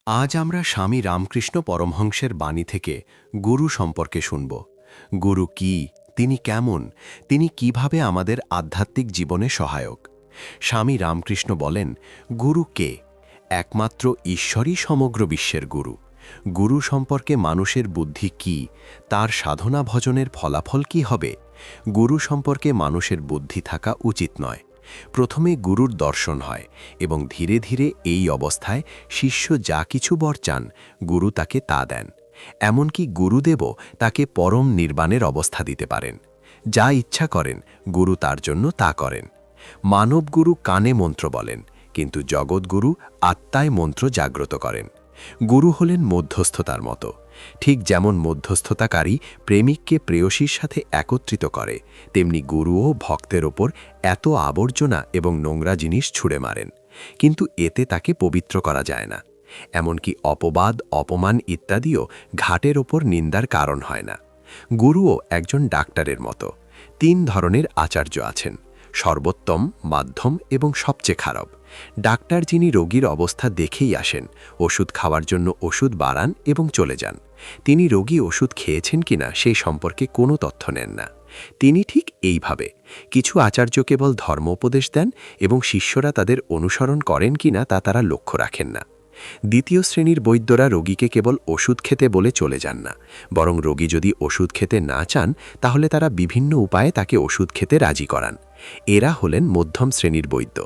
আজ আমরা স্বামী রামকৃষ্ণ পরমহংসের বাণী থেকে গুরু সম্পর্কে শুনব। গুরু কি, তিনি কেমন, তিনি কিভাবে আমাদের আধ্যাত্মিক জীবনে সহায়ক। স্বামী রামকৃষ্ণ বলেন, গুরু কে? একমাত্র ঈশ্বরই সমগ্র বিশ্বের গুরু। গুরু সম্পর্কে মানুষের বুদ্ধি কি, তার সাধনা ভজনের ফলাফল কি হবে? গুরু সম্পর্কে মানুষের বুদ্ধি থাকা উচিত নয়। প্রথমে গুরুর দর্শন হয় এবং ধীরে ধীরে এই অবস্থায় শিষ্য যা কিছু বর চান, গুরু তাকে তা দেন। এমনকি গুরুদেবও তাকে পরম নির্বাণের অবস্থা দিতে পারেন। যা ইচ্ছা করেন, গুরু তার জন্য তা করেন। মানবগুরু কানে মন্ত্র বলেন, কিন্তু জগৎগুরু আত্মায় মন্ত্র জাগ্রত করেন। গুরু হলেন মধ্যস্থতার মতো। ঠিক যেমন মধ্যস্থতাকারী প্রেমিককে প্রেয়সীর সাথে একত্রিত করে, তেমনি গুরুও ভক্তের ওপর এত আবর্জনা এবং নোংরা জিনিস ছুঁড়ে মারেন, কিন্তু এতে তাকে পবিত্র করা যায় না। এমনকি অপবাদ, অপমান ইত্যাদিও ঘাটের ওপর নিন্দার কারণ হয় না। গুরুও একজন ডাক্তারের মতো। 3 ধরনের আচার্য আছেন: সর্বোত্তম, মাধ্যম এবং সবচেয়ে খারাপ। ডাক্তার যিনি রোগীর অবস্থা দেখেই আসেন, ওষুধ খাওয়ার জন্য ওষুধ বাড়ান এবং চলে যান। তিনি রোগী ওষুধ খেয়েছেন কিনা সেই সম্পর্কে কোনো তথ্য নেন না। তিনি ঠিক এইভাবে কিছু আচার্য কেবল ধর্ম উপদেশ দেন এবং শিষ্যরা তাদের অনুসরণ করেন কিনা তা তারা লক্ষ্য রাখেন না। দ্বিতীয় শ্রেণীর বৈদ্যরা রোগীকে কেবল ওষুধ খেতে বলে চলে যান না, বরং রোগী যদি ওষুধ খেতে না চান তাহলে তারা বিভিন্ন উপায়ে তাকে ওষুধ খেতে রাজি করান। এরা হলেন মধ্যম শ্রেণীর বৈদ্য।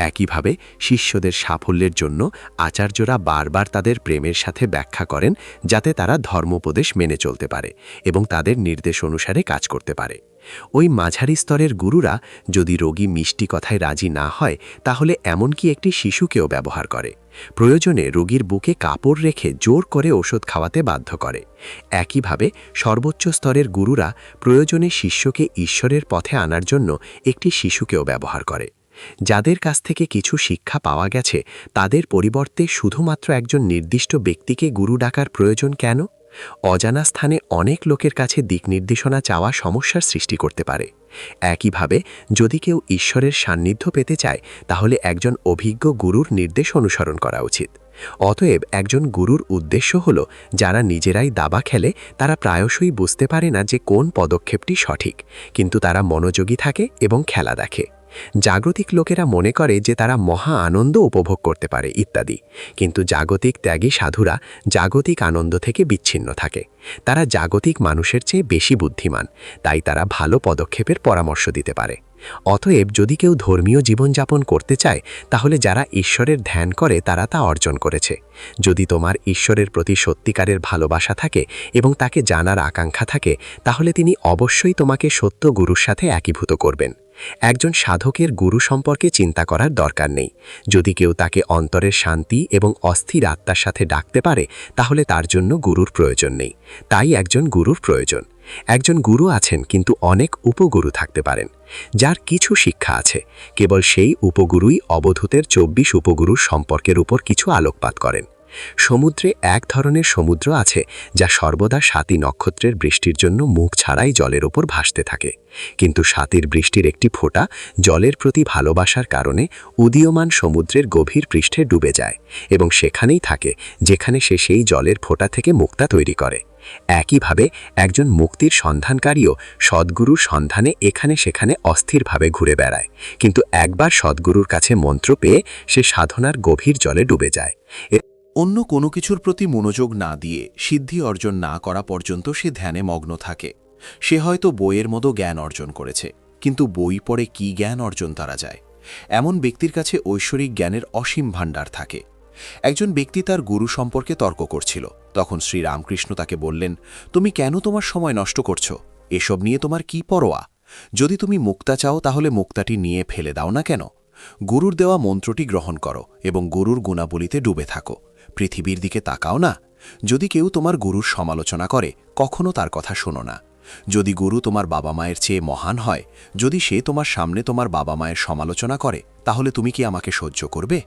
একইভাবে শিষ্যদের সাফল্যের জন্য আচার্যরা বারবার তাদের প্রেমের সাথে ব্যাখ্যা করেন, যাতে তারা ধর্মোপদেশ মেনে চলতে পারে এবং তাদের নির্দেশ অনুসারে কাজ করতে পারে। ওই মাঝারি স্তরের গুরুরা যদি রোগী মিষ্টি কথায় রাজি না হয়, তাহলে এমনকি একটি শিশুকেও ব্যবহার করে। প্রয়োজনে রোগীর বুকে কাপড় রেখে জোর করে ওষুধ খাওয়াতে বাধ্য করে। একইভাবে সর্বোচ্চ স্তরের গুরুরা প্রয়োজনে শিষ্যকে ঈশ্বরের পথে আনার জন্য একটি শিশুকেও ব্যবহার করে। যাদের কাছ থেকে কিছু শিক্ষা পাওয়া গেছে, তাদের পরিবর্তে শুধুমাত্র একজন নির্দিষ্ট ব্যক্তিকে গুরু ডাকার প্রয়োজন কেন? অজানা স্থানে অনেক লোকের কাছে দিক নির্দেশনা চাওয়া সমস্যার সৃষ্টি করতে পারে। একইভাবে যদি কেউ ঈশ্বরের সান্নিধ্য পেতে চায়, তাহলে একজন অভিজ্ঞ গুরুর নির্দেশ অনুসরণ করা উচিত। অতএব একজন গুরুর উদ্দেশ্য হল, যারা নিজেরাই দাবা খেলে তারা প্রায়শই বুঝতে পারে না যে কোন পদক্ষেপটি সঠিক, কিন্তু তারা মনোযোগী থাকে এবং খেলা দেখে। জাগতিক লোকেরা মনে করে যে তারা মহা আনন্দ উপভোগ করতে পারে ইত্যাদি, কিন্তু জাগতিক ত্যাগী সাধুরা জাগতিক আনন্দ থেকে বিচ্ছিন্ন থাকে। তারা জাগতিক মানুষের চেয়ে বেশি বুদ্ধিমান, তাই তারা ভালো পদক্ষেপের পরামর্শ দিতে পারে। অতএব যদি কেউ ধর্মীয় জীবনযাপন করতে চায়, তাহলে যারা ঈশ্বরের ধ্যান করে তারা তা অর্জন করেছে। যদি তোমার ঈশ্বরের প্রতি সত্যিকারের ভালোবাসা থাকে এবং তাকে জানার আকাঙ্ক্ষা থাকে, তাহলে তিনি অবশ্যই তোমাকে সত্য গুরুর সাথে একীভূত করবেন। একজন সাধকের গুরু সম্পর্কে চিন্তা করার দরকার নেই। যদি কেউ তাকে অন্তরের শান্তি এবং অস্থির আত্মার সাথে ডাকতে পারে, তাহলে তার জন্য গুরুর প্রয়োজন নেই। তাই একজন গুরুর প্রয়োজন। একজন গুরু আছেন, কিন্তু অনেক উপগুরু থাকতে পারেন। যার কিছু শিক্ষা আছে, কেবল সেই উপগুরুই অবধূতের 24 উপগুরুর সম্পর্কের উপর কিছু আলোকপাত করেন। সমুদ্রে এক ধরনের সমুদ্র আছে যা সর্বদা 7টি নক্ষত্রের বৃষ্টির জন্য মুখ ছাড়াই জলের ওপর ভাসতে থাকে, কিন্তু 7টির বৃষ্টির একটি ফোঁটা জলের প্রতি ভালোবাসার কারণে উদীয়মান সমুদ্রের গভীর পৃষ্ঠে ডুবে যায় এবং সেখানেই থাকে, যেখানে সে সেই জলের ফোঁটা থেকে মুক্তা তৈরি করে। একইভাবে একজন মুক্তির সন্ধানকারীও সদ্গুরুর সন্ধানে এখানে সেখানে অস্থিরভাবে ঘুরে বেড়ায়, কিন্তু একবার সদ্গুরুর কাছে মন্ত্র পেয়ে সে সাধনার গভীর জলে ডুবে যায়। অন্য কোনো কিছুর প্রতি মনোযোগ না দিয়ে সিদ্ধি অর্জন না করা পর্যন্ত সে ধ্যানে মগ্ন থাকে। সে হয়তো বইয়ের মতো জ্ঞান অর্জন করেছে, কিন্তু বই পড়ে কি জ্ঞান অর্জন করা যায়? এমন ব্যক্তির কাছে ঐশ্বরিক জ্ঞানের অসীম ভাণ্ডার থাকে। একজন ব্যক্তি তার গুরু সম্পর্কে তর্ক করছিল। তখন শ্রী রামকৃষ্ণ তাকে বললেন, তুমি কেন তোমার সময় নষ্ট করছো? এসব নিয়ে তোমার কি পরোয়া? যদি তুমি মুক্তা চাও, তাহলে মুক্তাটি নিয়ে ফেলে দাও না কেন? গুরুর দেওয়া মন্ত্রটি গ্রহণ করো এবং গুরুর গুণাবলীতে ডুবে থাকো। পৃথিবীর দিকে তাকাও না। যদি কেউ তোমার গুরুর সমালোচনা করে, কখনো তার কথা শোনো না। যদি গুরু তোমার বাবা মায়ের চেয়ে মহান হয়, যদি সে তোমার সামনে তোমার বাবা মায়ের সমালোচনা করে, তাহলে তুমি কি আমাকে সহ্য করবে?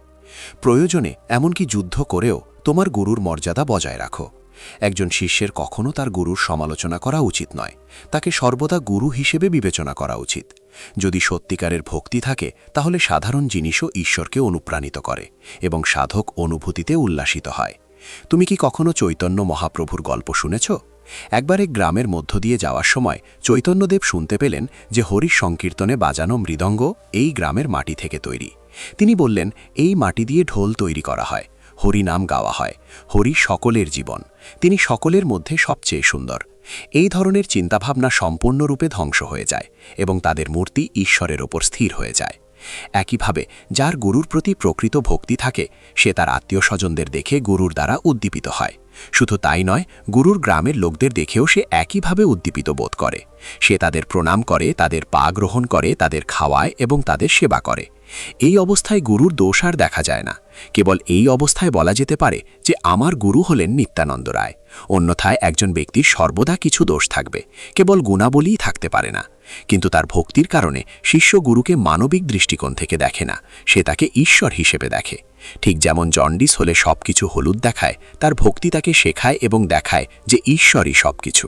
প্রয়োজনে এমনকি যুদ্ধ করেও তোমার গুরুর মর্যাদা বজায় রাখো। একজন শিষ্যের কখনো তার গুরুর সমালোচনা করা উচিত নয়। তাকে সর্বদা গুরু হিসেবে বিবেচনা করা উচিত। যদি সত্যিকারের ভক্তি থাকে, তাহলে সাধারণ জিনিসও ঈশ্বরকে অনুপ্রাণিত করে এবং সাধক অনুভূতিতে উল্লাসিত হয়। তুমি কি কখনো চৈতন্য মহাপ্রভুর গল্প শুনেছ? একবার এক গ্রামের মধ্য দিয়ে যাওয়ার সময় চৈতন্যদেব শুনতে পেলেন যে হরির সংকীর্তনে বাজানো মৃদঙ্গ এই গ্রামের মাটি থেকে তৈরি। তিনি বললেন, এই মাটি দিয়ে ঢোল তৈরি করা হয়, হরি নাম গাওয়া হয়, হরি সকলের জীবন, তিনি সকলের মধ্যে সবচেয়ে সুন্দর। এই ধরনের চিন্তাভাবনা সম্পূর্ণরূপে ধ্বংস হয়ে যায় এবং তাদের মূর্তি ঈশ্বরের ওপর স্থির হয়ে যায়। একইভাবে যার গুরুর প্রতি প্রকৃত ভক্তি থাকে সে তার আত্মীয় স্বজনদের দেখে গুরুর দ্বারা উদ্দীপিত হয়। শুধু তাই নয়, গুরুর গ্রামের লোকদের দেখেও সে একইভাবে উদ্দীপিত বোধ করে। সে তাদের প্রণাম করে, তাদের পা গ্রহণ করে, তাদের খাওয়ায় এবং তাদের সেবা করে। এই অবস্থায় গুরুর দোষ আর দেখা যায় না। কেবল এই অবস্থায় বলা যেতে পারে যে আমার গুরু হলেন নিত্যানন্দ রায়। অন্যথায় একজন ব্যক্তির সর্বদা কিছু দোষ থাকবে, কেবল গুণাবলীই থাকতে পারে না। কিন্তু তার ভক্তির কারণে শিষ্য গুরুকে মানবিক দৃষ্টিকোণ থেকে দেখে না, সে তাকে ঈশ্বর হিসেবে দেখে। ঠিক যেমন জন্ডিস হলে সবকিছু হলুদ দেখায়, তার ভক্তি তাকে শেখায় এবং দেখায় যে ঈশ্বরই সবকিছু।